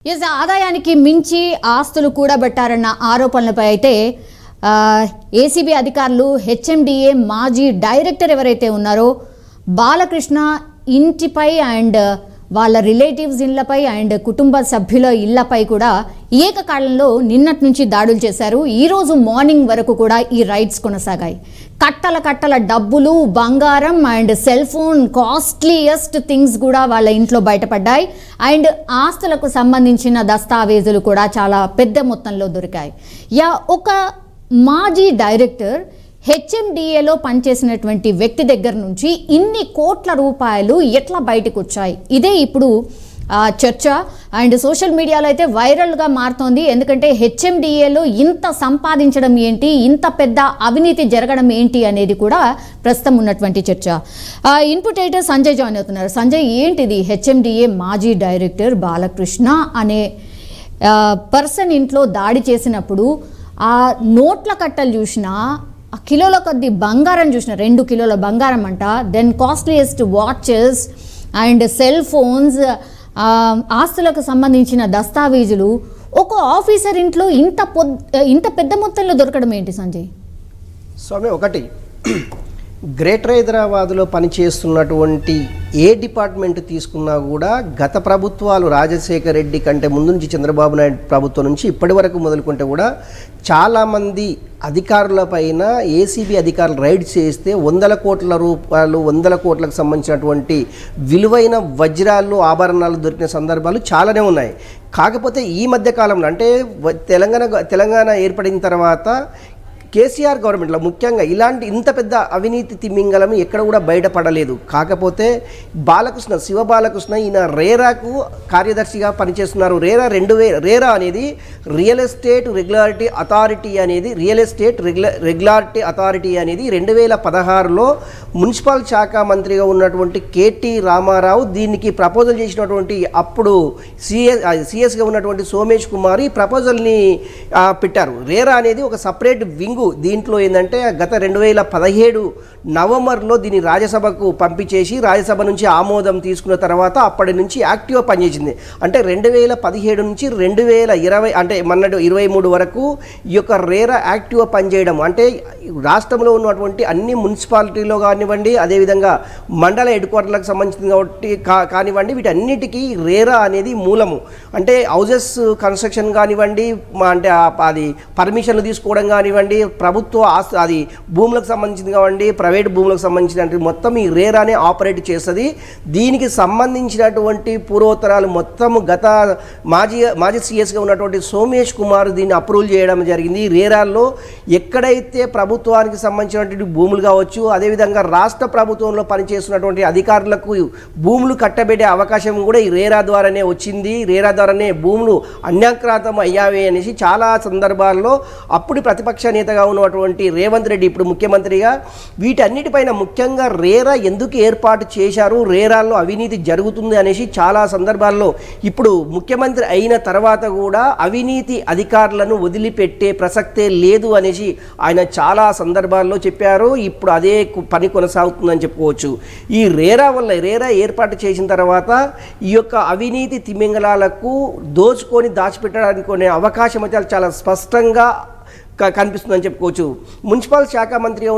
ఆదాయానికి మించి ఆస్తులు కూడబెట్టారన్న ఆరోపణలపై అయితే ఏసీబీ అధికారులు హెచ్ఎండిఏ మాజీ డైరెక్టర్ ఎవరైతే ఉన్నారో బాలకృష్ణ ఇంటిపై అండ్ వాళ్ళ రిలేటివ్స్ ఇళ్లపై అండ్ కుటుంబ సభ్యుల ఇళ్లపై కూడా ఏకకాలంలో నిన్నటి నుంచి దాడులు చేశారు. ఈరోజు మార్నింగ్ వరకు కూడా ఈ రైడ్స్ కొనసాగాయి. కట్టల డబ్బులు, బంగారం and cell phone, costliest things కూడా వాళ్ళ ఇంట్లో బయటపడ్డాయి. అండ్ ఆస్తులకు సంబంధించిన దస్తావేజులు కూడా చాలా పెద్ద మొత్తంలో దొరికాయి. ఒక మాజీ డైరెక్టర్ హెచ్ఎండిఏలో పనిచేసినటువంటి వ్యక్తి దగ్గర నుంచి ఇన్ని కోట్ల రూపాయలు ఎట్లా బయటకు వచ్చాయి, ఇదే ఇప్పుడు చర్చ. అండ్ సోషల్ మీడియాలో అయితే వైరల్గా మారుతోంది. ఎందుకంటే హెచ్ఎండిఏలో ఇంత సంపాదించడం ఏంటి, ఇంత పెద్ద అవినీతి జరగడం ఏంటి అనేది కూడా ప్రస్తుతం ఉన్నటువంటి చర్చ. ఇన్పుట్ ఎడిటర్ సంజయ్ జాయిన్ అవుతున్నారు. సంజయ్, ఏంటిది హెచ్ఎండిఏ మాజీ డైరెక్టర్ బాలకృష్ణ అనే పర్సన్ ఇంట్లో దాడి చేసినప్పుడు ఆ నోట్ల కట్టలు చూసినా, ఆ కిలోల కొద్ది బంగారం చూసిన, 2 కిలోల బంగారం అంట, then costliest watches and cell phones, ఆస్తులకు సంబంధించిన దస్తావేజులు ఒక ఆఫీసర్ ఇంట్లో ఇంత పెద్ద మొత్తంలో దొరకడం ఏంటి సంజయ్? స్వామి, ఒకటి గ్రేటర్ హైదరాబాద్లో పనిచేస్తున్నటువంటి ఏ డిపార్ట్మెంట్ తీసుకున్నా కూడా గత ప్రభుత్వాలు రాజశేఖర్ రెడ్డి కంటే ముందు నుంచి చంద్రబాబు నాయుడు ప్రభుత్వం నుంచి ఇప్పటి వరకు మొదలుకుంటే కూడా చాలామంది అధికారులపైన ఏసీబీ అధికారులు రైడ్ చేస్తే 100 కోట్ల రూపాయలు, 100 కోట్లకు సంబంధించినటువంటి విలువైన వజ్రాలు, ఆభరణాలు దొరికిన సందర్భాలు చాలానే ఉన్నాయి. కాకపోతే ఈ మధ్య కాలంలో అంటే తెలంగాణ ఏర్పడిన తర్వాత కేసీఆర్ గవర్నమెంట్లో ముఖ్యంగా ఇలాంటి ఇంత పెద్ద అవినీతి తిమింగలం ఎక్కడ కూడా బయటపడలేదు. కాకపోతే బాలకృష్ణ, శివ బాలకృష్ణ, ఈయన రేరాకు కార్యదర్శిగా పనిచేస్తున్నారు. రేరా అనేది రియల్ ఎస్టేట్ రెగ్యులారిటీ అథారిటీ అనేది 2016లో మున్సిపల్ శాఖ మంత్రిగా ఉన్నటువంటి కేటీ రామారావు దీనికి ప్రపోజల్ చేసినటువంటి అప్పుడు సిఎస్గా ఉన్నటువంటి సోమేష్ కుమార్ ఈ ప్రపోజల్ని పెట్టారు. రేరా అనేది ఒక సపరేట్ వింగ్. దీంట్లో ఏంటంటే గత 2017 నవంబర్లో దీన్ని రాజ్యసభకు పంపించేసి రాజ్యసభ నుంచి ఆమోదం తీసుకున్న తర్వాత అప్పటి నుంచి యాక్టివ్గా పనిచేసింది. అంటే 2017 నుంచి 2020 అంటే మొన్నటి 23 వరకు ఈ యొక్క రేరా యాక్టివ్గా పనిచేయడం, అంటే రాష్ట్రంలో ఉన్నటువంటి అన్ని మున్సిపాలిటీలో కానివ్వండి, అదేవిధంగా మండల హెడ్ క్వార్టర్లకు సంబంధించింది కాబట్టి కానివ్వండి, వీటన్నిటికీ రేరా అనేది మూలము. అంటే హౌజెస్ కన్స్ట్రక్షన్ కానివ్వండి, అంటే అది పర్మిషన్లు తీసుకోవడం కానివ్వండి, ప్రభుత్వ అది భూములకు సంబంధించింది కావండి, ప్రైవేట్ భూములకు సంబంధించిన మొత్తం ఈ రేరానే ఆపరేట్ చేస్తుంది. దీనికి సంబంధించినటువంటి పూర్వోత్తరాలు మొత్తం గత మాజీ సిఎస్గా ఉన్నటువంటి సోమేష్ కుమార్ దీన్ని అప్రూవల్ చేయడం జరిగింది. రేరాల్లో ఎక్కడైతే ప్రభుత్వానికి సంబంధించినటువంటి భూములు కావచ్చు, అదేవిధంగా రాష్ట్ర ప్రభుత్వంలో పనిచేస్తున్నటువంటి అధికారులకు భూములు కట్టబెట్టే అవకాశం కూడా ఈ రేరా ద్వారానే వచ్చింది. రేరా ద్వారానే భూములు అన్యాక్రాంతం అయ్యావి అనేసి చాలా సందర్భాల్లో అప్పుడు ప్రతిపక్ష నేతగా ఉన్నటువంటి రేవంత్ రెడ్డి, ఇప్పుడు ముఖ్యమంత్రిగా, వీటన్నిటిపైన ముఖ్యంగా రేరా ఎందుకు ఏర్పాటు చేశారు, రేరాల్లో అవినీతి జరుగుతుంది అనేసి చాలా సందర్భాల్లో ఇప్పుడు ముఖ్యమంత్రి అయిన తర్వాత కూడా అవినీతి అధికారులను వదిలిపెట్టే ప్రసక్తే లేదు అనేసి ఆయన చాలా సందర్భాల్లో చెప్పారు. ఇప్పుడు అదే పని కొనసాగుతుందని చెప్పుకోవచ్చు. ఈ రేరా ఏర్పాటు చేసిన తర్వాత ఈ యొక్క అవినీతి తిమింగలాలకు దోచుకొని దాచిపెట్టడానికి కొనే అవకాశం అయితే చాలా స్పష్టంగా కనిపిస్తుందని చెప్పుకోవచ్చు. మున్సిపల్ శాఖ మంత్రిగా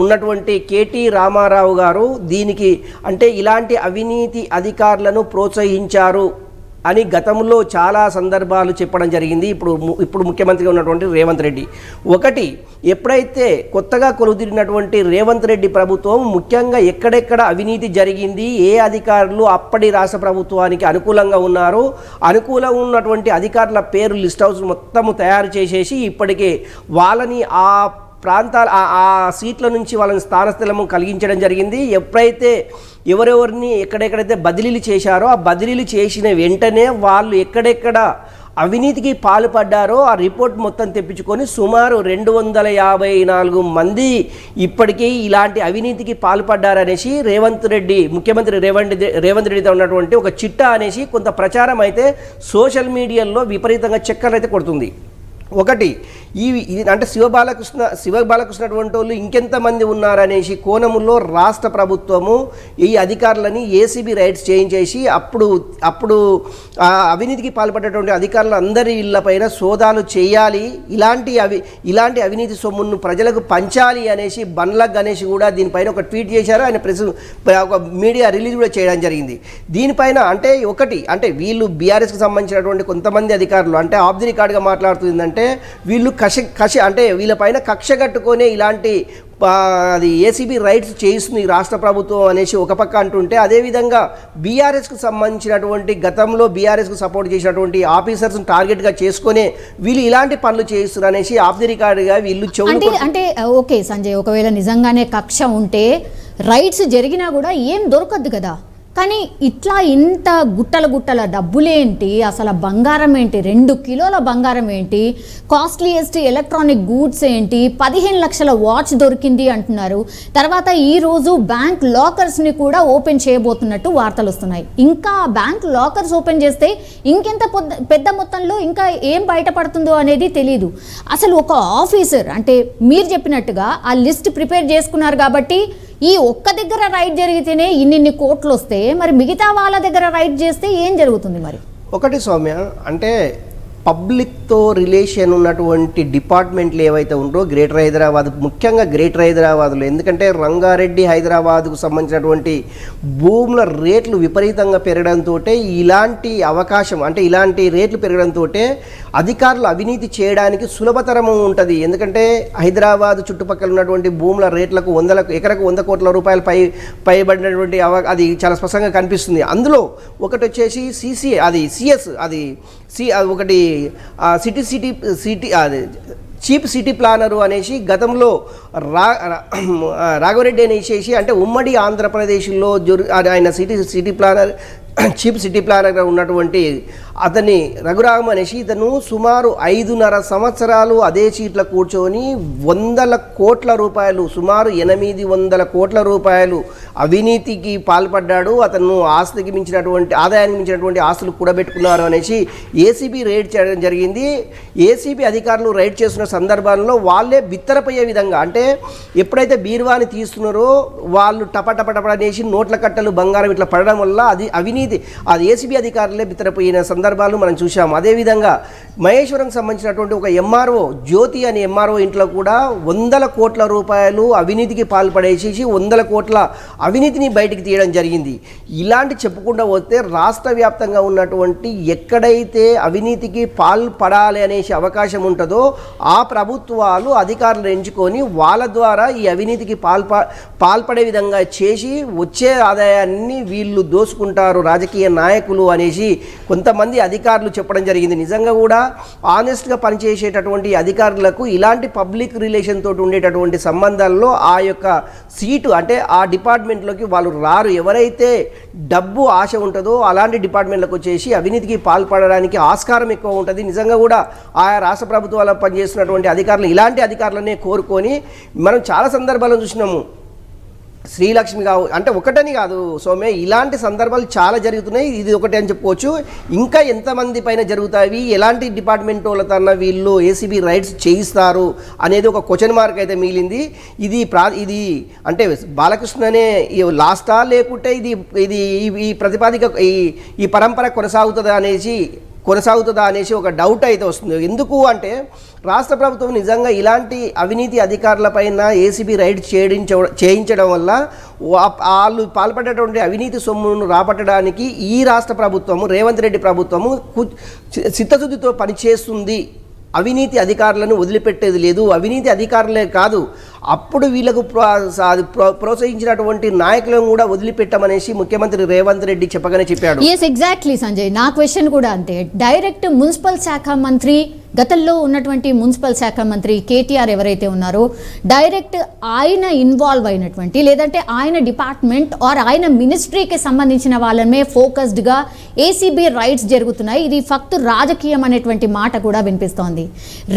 ఉన్నటువంటి కేటీ రామారావు గారు దీనికి అంటే ఇలాంటి అవినీతి అధికారులను ప్రోత్సహించారు అని గతంలో చాలా సందర్భాలు చెప్పడం జరిగింది. ఇప్పుడు ముఖ్యమంత్రిగా ఉన్నటువంటి రేవంత్ రెడ్డి, ఒకటి ఎప్పుడైతే కొత్తగా కొలుదిరినటువంటి రేవంత్ రెడ్డి ప్రభుత్వం ముఖ్యంగా ఎక్కడెక్కడ అవినీతి జరిగింది, ఏ అధికారులు అప్పటి రాష్ట్ర ప్రభుత్వానికి అనుకూలంగా ఉన్నారు, అనుకూలంగా ఉన్నటువంటి అధికారుల పేరు లిస్ట్ హౌస్ మొత్తము తయారు చేసేసి ఇప్పటికే వాళ్ళని ఆ ప్రాంతాల ఆ సీట్ల నుంచి వాళ్ళని స్థానస్థలము కలిగించడం జరిగింది. ఎప్పుడైతే ఎవరెవరిని ఎక్కడెక్కడైతే బదిలీలు చేశారో ఆ బదిలీలు చేసిన వెంటనే వాళ్ళు ఎక్కడెక్కడ అవినీతికి పాల్పడ్డారో ఆ రిపోర్ట్ మొత్తం తెప్పించుకొని సుమారు 254 మంది ఇప్పటికీ ఇలాంటి అవినీతికి పాల్పడ్డారనేసి ముఖ్యమంత్రి రేవంత్ రెడ్డితో ఉన్నటువంటి ఒక చిట్టా అనేసి కొంత ప్రచారం అయితే సోషల్ మీడియాలో విపరీతంగా చక్కర్లు అయితే కొడుతుంది. ఒకటి ఇది అంటే శివబాలకృష్ణ అటువంటి వాళ్ళు ఇంకెంతమంది ఉన్నారనేసి కోణములో రాష్ట్ర ప్రభుత్వము ఈ అధికారులని ఏసీబీ రైడ్స్ చేయించేసి అప్పుడు అవినీతికి పాల్పడేటువంటి అధికారులు అందరి ఇళ్లపైన సోదాలు చేయాలి, ఇలాంటి అవినీతి సొమ్మును ప్రజలకు పంచాలి అనేసి బండ్ల గణేష్ కూడా దీనిపైన ఒక ట్వీట్ చేశారు. ఆయన ఒక మీడియా రిలీజ్ కూడా చేయడం జరిగింది. దీనిపైన అంటే వీళ్ళు బీఆర్ఎస్కి సంబంధించినటువంటి కొంతమంది అధికారులు అంటే ఆఫ్ ది రికార్డ్గా మాట్లాడుతుందంటే వీళ్ళు కష అంటే వీళ్ళపైన కక్ష కట్టుకొని ఇలాంటి అది ఏసీబీ రైట్స్ చేయిస్తుంది రాష్ట్ర ప్రభుత్వం అనేసి ఒక పక్క అంటుంటే, అదేవిధంగా బీఆర్ఎస్కు సంబంధించినటువంటి గతంలో బీఆర్ఎస్కు సపోర్ట్ చేసినటువంటి ఆఫీసర్స్ని టార్గెట్గా చేసుకునే వీళ్ళు ఇలాంటి పనులు చేయిస్తున్నారు అనేసి ఆఫ్ ది రికార్డ్గా వీళ్ళు అంటే ఓకే సంజయ్, ఒకవేళ నిజంగానే కక్ష ఉంటే రైట్స్ జరిగినా కూడా ఏం దొరకద్దు కదా. కానీ ఇట్లా ఇంత గుట్టల డబ్బులేంటి, అసలు బంగారం ఏంటి, 2 కిలోల బంగారం ఏంటి, కాస్ట్లీయెస్ట్ ఎలక్ట్రానిక్ గూడ్స్ ఏంటి, 15 లక్షల వాచ్ దొరికింది అంటున్నారు. తర్వాత ఈరోజు బ్యాంక్ లాకర్స్ని కూడా ఓపెన్ చేయబోతున్నట్టు వార్తలు వస్తున్నాయి. ఇంకా బ్యాంక్ లాకర్స్ ఓపెన్ చేస్తే ఇంకెంత పెద్ద మొత్తంలో ఇంకా ఏం బయటపడుతుందో అనేది తెలీదు. అసలు ఒక ఆఫీసర్ అంటే మీరు చెప్పినట్టుగా ఆ లిస్ట్ ప్రిపేర్ చేసుకున్నారు కాబట్టి ఈ ఒక్క దగ్గర రైడ్ జరిగితేనే ఇన్ని కోట్లు వస్తే మరి మిగతా వాళ్ళ దగ్గర రైడ్ చేస్తే ఏం జరుగుతుంది? మరి ఒకటి సౌమ్య, అంటే పబ్లిక్తో రిలేషన్ ఉన్నటువంటి డిపార్ట్మెంట్లు ఏవైతే ఉండో గ్రేటర్ హైదరాబాద్, ముఖ్యంగా గ్రేటర్ హైదరాబాద్లో, ఎందుకంటే రంగారెడ్డి హైదరాబాద్కు సంబంధించినటువంటి భూముల రేట్లు విపరీతంగా పెరగడంతో ఇలాంటి అవకాశం అంటే ఇలాంటి రేట్లు పెరగడంతో అధికారులు అవినీతి చేయడానికి సులభతరం ఉంటుంది. ఎందుకంటే హైదరాబాద్ చుట్టుపక్కల ఉన్నటువంటి భూముల రేట్లకు ఎకరకు 100 కోట్ల రూపాయలు పైబడినటువంటి అది చాలా స్పష్టంగా కనిపిస్తుంది. అందులో ఒకటి వచ్చేసి సిఎస్ ఒకటి సిటీ అది చీఫ్ సిటీ ప్లానరు అనేసి గతంలో రాఘవరెడ్డి అనేసి అంటే ఉమ్మడి ఆంధ్రప్రదేశ్లో ఆయన సిటీ ప్లానర్ చీఫ్ సిటీ ప్లానర్గా ఉన్నటువంటి అతని రఘురామ్ అనేసి ఇతను సుమారు 5.5 సంవత్సరాలు అదే సీట్లో కూర్చొని 100 కోట్ల రూపాయలు, సుమారు 800 కోట్ల రూపాయలు అవినీతికి పాల్పడ్డాడు. అతను ఆస్తికి మించినటువంటి ఆదాయానికి మించినటువంటి ఆస్తులు కూడబెట్టుకున్నారు అనేసి ఏసీబీ రైడ్ చేయడం జరిగింది. ఏసీబీ అధికారులు రైడ్ చేస్తున్న సందర్భంలో వాళ్ళే బిత్తరపోయే విధంగా, అంటే ఎప్పుడైతే బీరువాని తీస్తున్నారో వాళ్ళు టపటపటపడ అనేసి నోట్ల కట్టలు బంగారం ఇట్లా పడడం వల్ల అది ఏసీబీ అధికారులే బిత్తరపోయిన సందర్భాలు మనం చూసాము. అదేవిధంగా మహేశ్వరంకి సంబంధించినటువంటి ఒక ఎంఆర్ఓ జ్యోతి అనే ఎంఆర్ఓ ఇంట్లో కూడా 100 కోట్ల రూపాయలు అవినీతికి పాల్పడేసి 100 కోట్ల అవినీతిని బయటికి తీయడం జరిగింది. ఇలాంటి చెప్పుకుంటూ పోతే రాష్ట్ర వ్యాప్తంగా ఉన్నటువంటి ఎక్కడైతే అవినీతికి పాల్పడాలి అనేసి అవకాశం ఉంటుందో ఆ ప్రభుత్వాలు అధికారులు ఎంచుకొని వాళ్ళ ద్వారా ఈ అవినీతికి పాల్పడే విధంగా చేసి వచ్చే ఆదాయాన్ని వీళ్ళు దోసుకుంటారు రాజకీయ నాయకులు అనేసి కొంతమంది అధికారులు చెప్పడం జరిగింది. నిజంగా కూడా ఆనెస్ట్గా పనిచేసేటటువంటి అధికారులకు ఇలాంటి పబ్లిక్ రిలేషన్ తోటి ఉండేటటువంటి సంబంధాల్లో ఆ యొక్క సీటు అంటే ఆ డిపార్ట్మెంట్లోకి వాళ్ళు రారు. ఎవరైతే డబ్బు ఆశ ఉంటుందో అలాంటి డిపార్ట్మెంట్లకు వచ్చేసి అవినీతికి పాల్పడడానికి ఆస్కారం ఎక్కువ ఉంటుంది. నిజంగా కూడా ఆయా రాష్ట్ర ప్రభుత్వాల్లో పనిచేస్తున్నటువంటి అధికారులు ఇలాంటి అధికారులనే కోరుకొని మనం చాలా సందర్భాలను చూసినాము. శ్రీలక్ష్మి అంటే ఒకటని కాదు సౌమ్య, ఇలాంటి సందర్భాలు చాలా జరుగుతున్నాయి. ఇది ఒకటి అని చెప్పుకోవచ్చు. ఇంకా ఎంతమంది పైన జరుగుతాయి, ఎలాంటి డిపార్ట్మెంట్ వాళ్ళతోన వీళ్ళు ఏసీబీ రైడ్స్ చేయిస్తారు అనేది ఒక క్వశ్చన్ మార్క్ అయితే మిగిలింది. ఇది అంటే బాలకృష్ణనే లాస్టా లేకుంటే ఇది ఈ ప్రతిపాదిక ఈ పరంపర కొనసాగుతుందా అనేసి ఒక డౌట్ అయితే వస్తుంది. ఎందుకు అంటే రాష్ట్ర ప్రభుత్వం నిజంగా ఇలాంటి అవినీతి అధికారులపైన ఏసీబీ రైడ్ చేయించడం వల్ల వాళ్ళు పాల్పడేటువంటి అవినీతి సొమ్మును రాబట్టడానికి ఈ రాష్ట్ర ప్రభుత్వము రేవంత్ రెడ్డి ప్రభుత్వము చిత్తశుద్ధితో పనిచేస్తుంది. అవినీతి అధికారులను వదిలిపెట్టేది లేదు. అవినీతి అధికారులే కాదు, అప్పుడు వీళ్ళకు ప్రోత్సహించినటువంటి నాయకులను కూడా వదిలిపెట్టమనేసి ముఖ్యమంత్రి రేవంత్ రెడ్డి చెప్పాడు. ఎస్, ఎగ్జాక్ట్లీ సంజయ్, నా క్వశ్చన్ కూడా అంతే. డైరెక్ట్ మున్సిపల్ శాఖ మంత్రి, గతంలో ఉన్నటువంటి మున్సిపల్ శాఖ మంత్రి కేటీఆర్ ఎవరైతే ఉన్నారో డైరెక్ట్ ఆయన ఇన్వాల్వ్ అయినటువంటి లేదంటే ఆయన డిపార్ట్మెంట్ ఆర్ ఆయన మినిస్ట్రీకి సంబంధించిన వాళ్ళమే ఫోకస్డ్గా ఏసీబీ రైడ్స్ జరుగుతున్నాయి. ఇది ఫక్త్ రాజకీయం అనేటువంటి మాట కూడా వినిపిస్తోంది.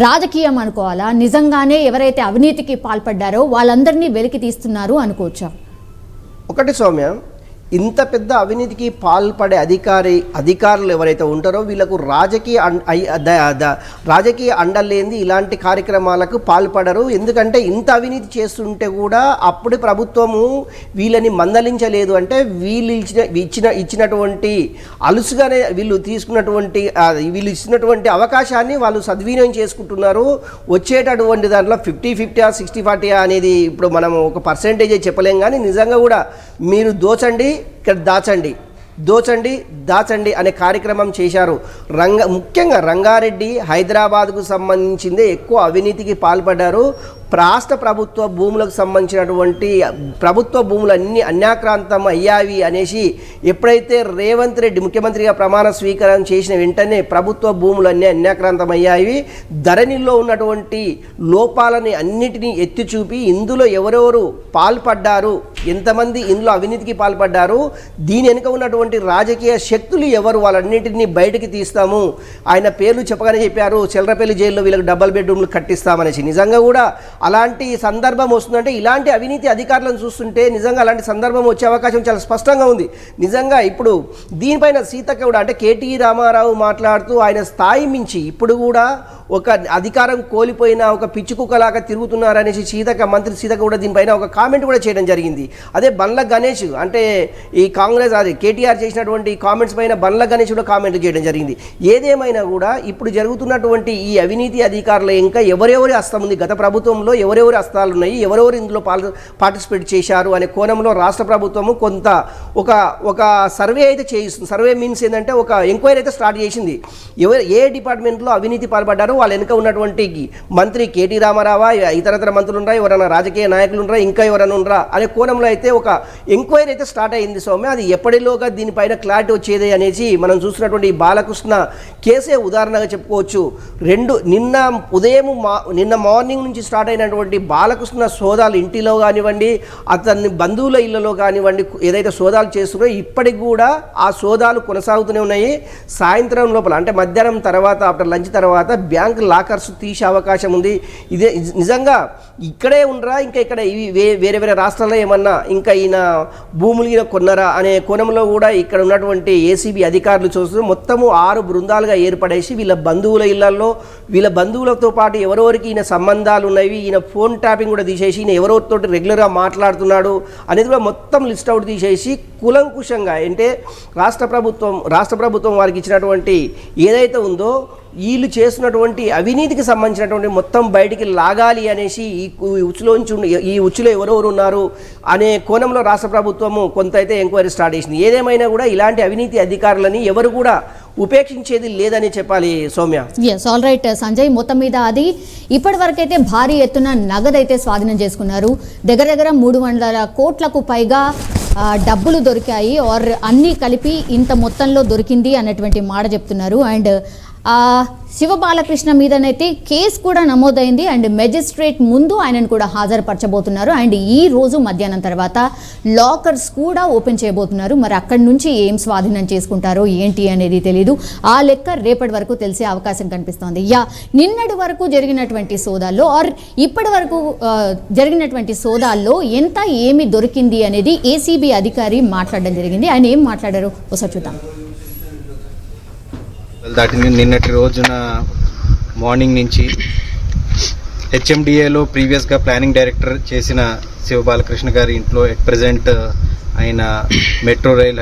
రాజకీయం అనుకోవాలా, నిజంగానే ఎవరైతే అవినీతికి పాల్పడ్డారో వాళ్ళందరినీ వెలికి తీస్తున్నారు అనుకోవచ్చా? ఒకటి సౌమ్య, ఇంత పెద్ద అవినీతికి పాల్పడే అధికారులు ఎవరైతే ఉంటారో వీళ్ళకు రాజకీయ అండలేంది ఇలాంటి కార్యక్రమాలకు పాల్పడరు. ఎందుకంటే ఇంత అవినీతి చేస్తుంటే కూడా అప్పుడు ప్రభుత్వము వీళ్ళని మందలించలేదు అంటే వీళ్ళు ఇచ్చినటువంటి అలుసుగానే వీళ్ళు ఇచ్చినటువంటి అవకాశాన్ని వాళ్ళు సద్వినియోగం చేసుకుంటున్నారు. వచ్చేటటువంటి దాంట్లో 50-50 60-40 అనేది ఇప్పుడు మనం ఒక పర్సెంటేజ్ చెప్పలేం, కానీ నిజంగా కూడా మీరు దోచండి ఇక్కడ దాచండి అనే కార్యక్రమం చేశారు. ముఖ్యంగా రంగారెడ్డి హైదరాబాద్కు సంబంధించిందే ఎక్కువ అవినీతికి పాల్పడ్డారు. రాష్ట్ర ప్రభుత్వ భూములకు సంబంధించినటువంటి ప్రభుత్వ భూములు అన్నీ అన్యాక్రాంతం అయ్యావి అనేసి ఎప్పుడైతే రేవంత్ రెడ్డి ముఖ్యమంత్రిగా ప్రమాణ స్వీకారం చేసిన వెంటనే ప్రభుత్వ భూములు అన్నీ అన్యాక్రాంతం అయ్యాయి. ధరణిలో ఉన్నటువంటి లోపాలని అన్నిటినీ ఎత్తి చూపి ఇందులో ఎవరెవరు పాల్పడ్డారు, ఎంతమంది ఇందులో అవినీతికి పాల్పడ్డారు, దీని వెనుక ఉన్నటువంటి రాజకీయ శక్తులు ఎవరు, వాళ్ళన్నింటినీ బయటికి తీస్తాము. ఆయన పేర్లు చెప్పగానే చెప్పారు, చెల్రపల్లి జైల్లో వీళ్ళకి డబుల్ బెడ్రూమ్లు కట్టిస్తామనేసి. నిజంగా కూడా అలాంటి సందర్భం వస్తుందంటే ఇలాంటి అవినీతి అధికారులను చూస్తుంటే నిజంగా అలాంటి సందర్భం వచ్చే అవకాశం చాలా స్పష్టంగా ఉంది. నిజంగా ఇప్పుడు దీనిపైన సీతక్క కూడా అంటే కేటీ రామారావు మాట్లాడుతూ ఆయన స్థాయి మించి ఇప్పుడు కూడా ఒక అధికారం కోల్పోయిన ఒక పిచ్చి కుక్కలాగా తిరుగుతున్నారనేసి మంత్రి సీతక్క కూడా దీనిపైన ఒక కామెంట్ కూడా చేయడం జరిగింది. అదే బండ్ల గణేష్ అంటే ఈ కాంగ్రెస్ అది కేటీఆర్ చేసినటువంటి కామెంట్స్ పైన బండ్ల గణేష్ కూడా కామెంట్ చేయడం జరిగింది. ఏదేమైనా కూడా ఇప్పుడు జరుగుతున్నటువంటి ఈ అవినీతి అధికారులు ఇంకా ఎవరెవరి హస్తం ఉంది, గత ప్రభుత్వంలో ఎవరెవరి హస్తాలు ఉన్నాయి, ఎవరెవరు ఇందులో పార్టిసిపేట్ చేశారు అనే కోణంలో రాష్ట్ర ప్రభుత్వము కొంత ఒక సర్వే అయితే చేయిస్తుంది. సర్వే మీన్స్ ఏంటంటే ఒక ఎంక్వైరీ అయితే స్టార్ట్ చేసింది. ఏ డిపార్ట్మెంట్లో అవినీతి పాల్పడ్డారు, వాళ్ళ వెనుక ఉన్నటువంటి మంత్రి కేటీ రామారావా, ఇతరతర మంత్రులు ఉన్నారా, ఎవరైనా రాజకీయ నాయకులు ఉన్నారా, ఇంకా ఎవరైనా ఉన్నారా అనే కోణంలో అయితే ఒక ఎంక్వైరీ అయితే స్టార్ట్ అయింది సౌమ్య. అది ఎప్పటిలోగా దీనిపైన క్లారిటీ వచ్చేది అనేసి మనం చూసినటువంటి బాలకృష్ణ కేసే ఉదాహరణగా చెప్పుకోవచ్చు. నిన్న మార్నింగ్ నుంచి స్టార్ట్ అయినటువంటి బాలకృష్ణ సోదాలు ఇంటిలో కానివ్వండి, అతన్ని బంధువుల ఇళ్లలో కానివ్వండి, ఏదైతే సోదాలు చేస్తున్నారో ఇప్పటికి కూడా ఆ సోదాలు కొనసాగుతూనే ఉన్నాయి. సాయంత్రం లోపల అంటే మధ్యాహ్నం తర్వాత ఆఫ్టర్ లంచ్ తర్వాత బ్యాంక్ లాకర్స్ తీసే అవకాశం ఉంది. ఇదే నిజంగా ఇక్కడే ఉండరా, ఇంకా ఇక్కడ వేరే రాష్ట్రాల్లో ఏమన్నా ఇంకా ఈయన భూములు ఈయన కొన్నరా అనే కోణంలో కూడా ఇక్కడ ఉన్నటువంటి ఏసీబీ అధికారులు చూస్తూ మొత్తము 6 బృందాలుగా ఏర్పడేసి వీళ్ళ బంధువుల ఇళ్లలో వీళ్ళ బంధువులతో పాటు ఎవరెవరికి ఈయన సంబంధాలు ఉన్నవి, ఈయన ఫోన్ ట్యాపింగ్ కూడా తీసేసి ఈయన ఎవరెవరితో రెగ్యులర్గా మాట్లాడుతున్నాడు అనేది కూడా మొత్తం లిస్ట్ అవుట్ తీసేసి కూలంకుషంగా అంటే రాష్ట్ర ప్రభుత్వం వారికి ఇచ్చినటువంటి ఏదైతే ఉందో వీళ్ళు చేస్తున్నటువంటి అవినీతికి సంబంధించినటువంటి మొత్తం బయటికి లాగాలి అనేసి ఈ ఉచ్చులో ఎవరెవరు ఉన్నారు అనే కోణంలో రాష్ట్ర ప్రభుత్వము కొంత అయితే ఎంక్వైరీ స్టార్ట్ చేసింది. ఏదేమైనా కూడా ఇలాంటి అవినీతి అధికారులని ఎవరు కూడా ఉపేక్షించేది లేదని చెప్పాలి Soumya. Yes, all right Sanjay. మొత్తం మీద అది ఇప్పటి వరకైతే భారీ ఎత్తున నగదైతే స్వాధీనం చేసుకున్నారు. దగ్గర 300 కోట్లకు పైగా డబ్బులు దొరికాయి, ఆర్ అన్నీ కలిపి ఇంత మొత్తంలో దొరికింది అన్నటువంటి మాట చెప్తున్నారు. అండ్ శివబాలకృష్ణ మీదనైతే కేసు కూడా నమోదైంది అండ్ మెజిస్ట్రేట్ ముందు ఆయనను కూడా హాజరుపరచబోతున్నారు. అండ్ ఈ రోజు మధ్యాహ్నం తర్వాత లాకర్స్ కూడా ఓపెన్ చేయబోతున్నారు. మరి అక్కడి నుంచి ఏం స్వాధీనం చేసుకుంటారో ఏంటి అనేది తెలీదు. ఆ లెక్క రేపటి వరకు తెలిసే అవకాశం కనిపిస్తోంది. నిన్నటి వరకు జరిగినటువంటి సోదాల్లో ఆర్ ఇప్పటి వరకు జరిగినటువంటి సోదాల్లో ఎంత ఏమి దొరికింది అనేది ఏసీబీ అధికారి మాట్లాడడం జరిగింది. ఆయన ఏం మాట్లాడారు ఒకసారి చూద్దాం. దాటిని నిన్నటి రోజున మార్నింగ్ నుంచి హెచ్ఎండిఏలో ప్రీవియస్గా ప్లానింగ్ డైరెక్టర్ చేసిన శివబాలకృష్ణ గారి ఇంట్లో ఎట్ ప్రజెంట్ ఆయన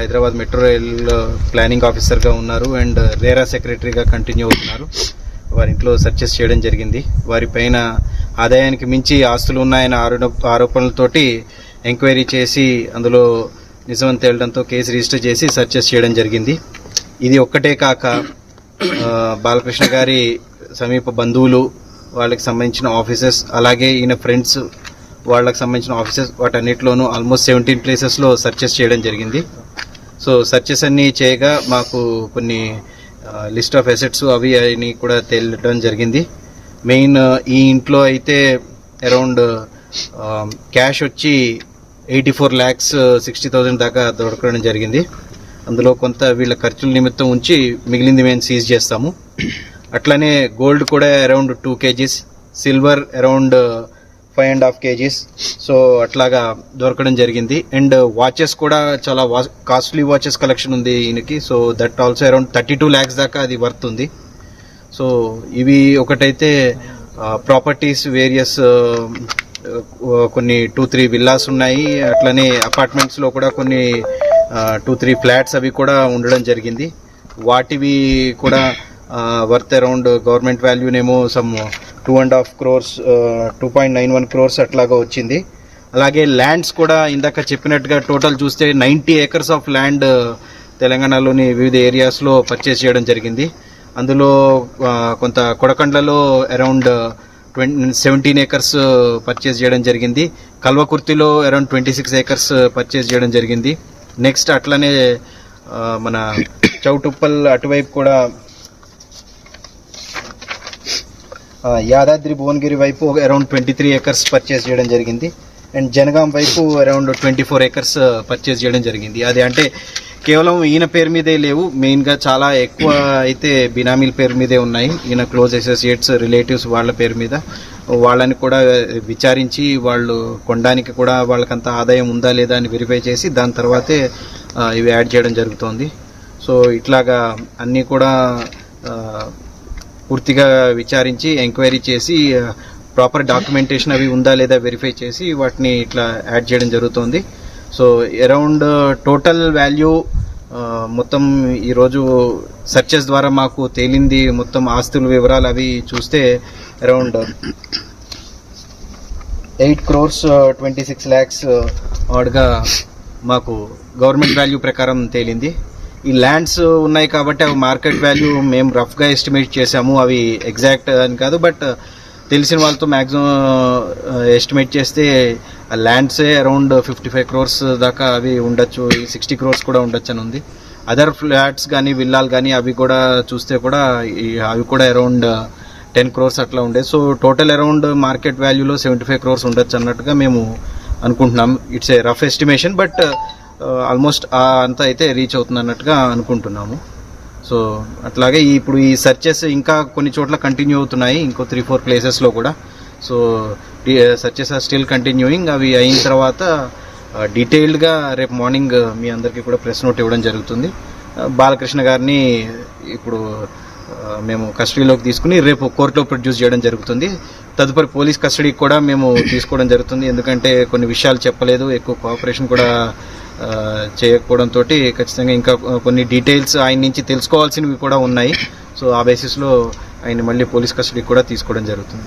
హైదరాబాద్ మెట్రో రైల్ ప్లానింగ్ ఆఫీసర్గా ఉన్నారు అండ్ రేరా సెక్రటరీగా కంటిన్యూ అవుతున్నారు. వారి ఇంట్లో సెర్చెస్ చేయడం జరిగింది. వారిపైన ఆదాయానికి మించి ఆస్తులు ఉన్నాయన్న ఆరోపణలతోటి ఎంక్వైరీ చేసి అందులో నిజం తేలడంతో కేసు రిజిస్టర్ చేసి సెర్చెస్ చేయడం జరిగింది. ఇది ఒక్కటే కాక బాలకృష్ణ గారి సమీప బంధువులు, వాళ్ళకి సంబంధించిన ఆఫీసెస్, అలాగే ఈయన ఫ్రెండ్స్ వాళ్ళకి సంబంధించిన ఆఫీసెస్, వాటన్నిటిలోనూ ఆల్మోస్ట్ 17 ప్లేసెస్లో సెర్చెస్ చేయడం జరిగింది. సో సెర్చెస్ అన్నీ చేయగా మాకు కొన్ని లిస్ట్ ఆఫ్ అసెట్స్ అవి కూడా తేలడం జరిగింది. మెయిన్ ఈ ఇంట్లో అయితే అరౌండ్ క్యాష్ వచ్చి 84,60,000 దాకా దొరకడం జరిగింది. అందులో కొంత వీళ్ళ ఖర్చుల నిమిత్తం ఉంచి మిగిలింది మేము సీజ్ చేస్తాము. అట్లానే గోల్డ్ కూడా around 2 kgs, silver around 5.5 kgs. So అట్లాగా దొరకడం జరిగింది. అండ్ వాచెస్ కూడా చాలా కాస్ట్లీ వాచెస్ కలెక్షన్ ఉంది ఈయనకి. So that also around 32 lakhs దాకా అది వర్త్ ఉంది. సో ఇవి ఒకటైతే ప్రాపర్టీస్ వేరియస్ కొన్ని 2-3 విల్లాస్ ఉన్నాయి. అట్లనే అపార్ట్మెంట్స్లో కూడా కొన్ని 2-3 ఫ్లాట్స్ అవి కూడా ఉండడం జరిగింది. వాటివి కూడా వర్త్ అరౌండ్ గవర్నమెంట్ వాల్యూనేమో సమ్ 2.5 crores 2.91 crores అట్లాగా వచ్చింది. అలాగే ల్యాండ్స్ కూడా ఇందాక చెప్పినట్టుగా టోటల్ చూస్తే 90 acres ఆఫ్ ల్యాండ్ తెలంగాణలోని వివిధ ఏరియాస్లో పర్చేస్ చేయడం జరిగింది. అందులో కొంత కొడకండ్లలో అరౌండ్ 17 acres పర్చేస్ చేయడం జరిగింది. కల్వకుర్తిలో అరౌండ్ 26 acres పర్చేస్ చేయడం జరిగింది. నెక్స్ట్ అట్లనే మన చౌటుప్పల్ అటువైపు కూడా యాదాద్రి భువనగిరి వైపు అరౌండ్ 23 acres పర్చేస్ చేయడం జరిగింది. అండ్ జనగాం వైపు అరౌండ్ 24 acres పర్చేస్ చేయడం జరిగింది. అది అంటే కేవలం ఈయన పేరు మీదే లేవు, మెయిన్గా చాలా ఎక్కువ అయితే బినామీల పేరు మీదే ఉన్నాయి. ఈయన క్లోజ్ అసోసియేట్స్ రిలేటివ్స్ వాళ్ళ పేరు మీద. వాళ్ళని కూడా విచారించి వాళ్ళు కొనడానికి కూడా వాళ్ళకంత ఆదాయం ఉందా లేదా అని వెరిఫై చేసి దాని తర్వాతే ఇవి యాడ్ చేయడం జరుగుతోంది. సో ఇట్లాగా అన్నీ కూడా పూర్తిగా విచారించి ఎంక్వైరీ చేసి ప్రాపర్ డాక్యుమెంటేషన్ అవి ఉందా లేదా వెరిఫై చేసి వాటిని ఇట్లా యాడ్ చేయడం జరుగుతోంది. సో అరౌండ్ టోటల్ వాల్యూ మొత్తం ఈరోజు సెర్చెస్ ద్వారా మాకు తేలింది. మొత్తం ఆస్తుల వివరాలు అవి చూస్తే అరౌండ్ 8 crores 26 lakhs ఆడ్గా మాకు గవర్నమెంట్ వాల్యూ ప్రకారం తేలింది. ఈ ల్యాండ్స్ ఉన్నాయి కాబట్టి అవి మార్కెట్ వాల్యూ మేము రఫ్గా ఎస్టిమేట్ చేసాము. అవి ఎగ్జాక్ట్ అని కాదు, బట్ తెలిసిన వాళ్ళతో మ్యాక్సిమం ఎస్టిమేట్ చేస్తే ఆ ల్యాండ్సే అరౌండ్ 55 crores దాకా అవి ఉండొచ్చు, 60 crores కూడా ఉండొచ్చు అని ఉంది. అదర్ ఫ్లాట్స్ కానీ విల్లాలు కానీ అవి కూడా చూస్తే కూడా అవి కూడా అరౌండ్ 10 crores అట్లా ఉండే. సో టోటల్ అరౌండ్ మార్కెట్ వాల్యూలో 75 crores ఉండొచ్చు అన్నట్టుగా మేము అనుకుంటున్నాం. It's a rough estimation, but almost అంతా అయితే రీచ్ అవుతుంది అన్నట్టుగా అనుకుంటున్నాము. సో అట్లాగే ఇప్పుడు ఈ సర్చెస్ ఇంకా కొన్ని చోట్ల కంటిన్యూ అవుతున్నాయి, ఇంకో 3-4 ప్లేసెస్లో కూడా. So searches are still continuing. అవి అయిన తర్వాత డీటెయిల్డ్గా రేపు మార్నింగ్ మీ అందరికీ కూడా ప్రెస్ నోట్ ఇవ్వడం జరుగుతుంది. బాలకృష్ణ గారిని ఇప్పుడు మేము కస్టడీలోకి తీసుకుని రేపు కోర్టులో ప్రొడ్యూస్ చేయడం జరుగుతుంది. తదుపరి పోలీస్ కస్టడీకి కూడా మేము తీసుకోవడం జరుగుతుంది. ఎందుకంటే కొన్ని విషయాలు చెప్పలేదు, ఎక్కువ కోఆపరేషన్ కూడా చేయకపోవడంతో ఖచ్చితంగా ఇంకా కొన్ని డీటెయిల్స్ ఆయన నుంచి తెలుసుకోవాల్సినవి కూడా ఉన్నాయి. సో ఆ బేసిస్లో ఆయన మళ్ళీ పోలీస్ కస్టడీకి కూడా తీసుకోవడం జరుగుతుంది.